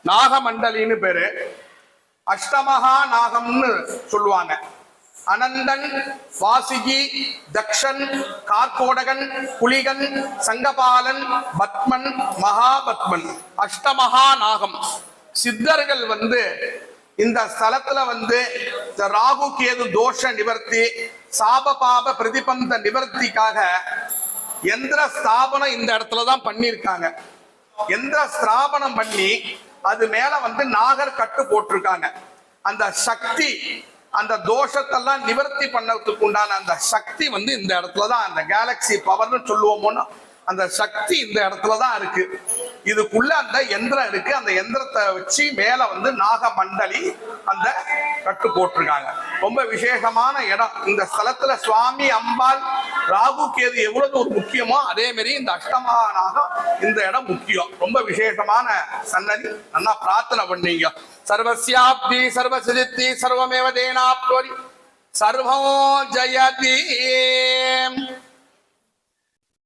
நாகமண்டலின்னு பேரு. அஷ்டமகா நாகம்னு சொல்லுவாங்க. அனந்தன், வாசிகி, தக்ஷன், கார்கோடகன், புலிகன், சங்கபாலன், பத்மன், மகாபத்மன், அஷ்டமகா நாகம். சித்தர்கள் இந்த ஸ்தலத்துல இந்த ராகு கேது தோஷ நிவர்த்தி, சாப பாப பிரதிபந்த நிவர்த்திக்காக எந்திர ஸ்தாபனம் இந்த இடத்துலதான் பண்ணிருக்காங்க. எந்திர ஸ்தாபனம் பண்ணி அது மேல நாகர் கட்டு போட்டிருக்காங்க. அந்த சக்தி, அந்த தோஷத்தெல்லாம் நிவர்த்தி பண்ணதுக்கு உண்டான அந்த சக்தி இந்த இடத்துலதான், அந்த கேலக்சி பவர்னு சொல்லுவோமோன்னு அந்த சக்தி இந்த இடத்துலதான் இருக்கு. இதுக்குள்ள அந்த எந்திரம் இருக்கு. அந்த எந்திரத்தை வச்சு மேல நாகமண்டலி அந்த கட்டு போட்டிருக்காங்க. ரொம்ப விசேஷமான இடம். இந்த ஸ்தலத்துல சுவாமி, அம்பாள், ராகு கேது எவ்வளவு ஒரு முக்கியமோ அதே மாதிரி இந்த அஷ்டமகா நாகம் இந்த இடம் முக்கியம். ரொம்ப விசேஷமான சன்னதி. நல்லா பிரார்த்தனை பண்ணீங்க. சர்வஸ்யாப்தி சர்வசித்தி சர்வமேவ தேனாப்னோதி சர்வோ ஜயதி.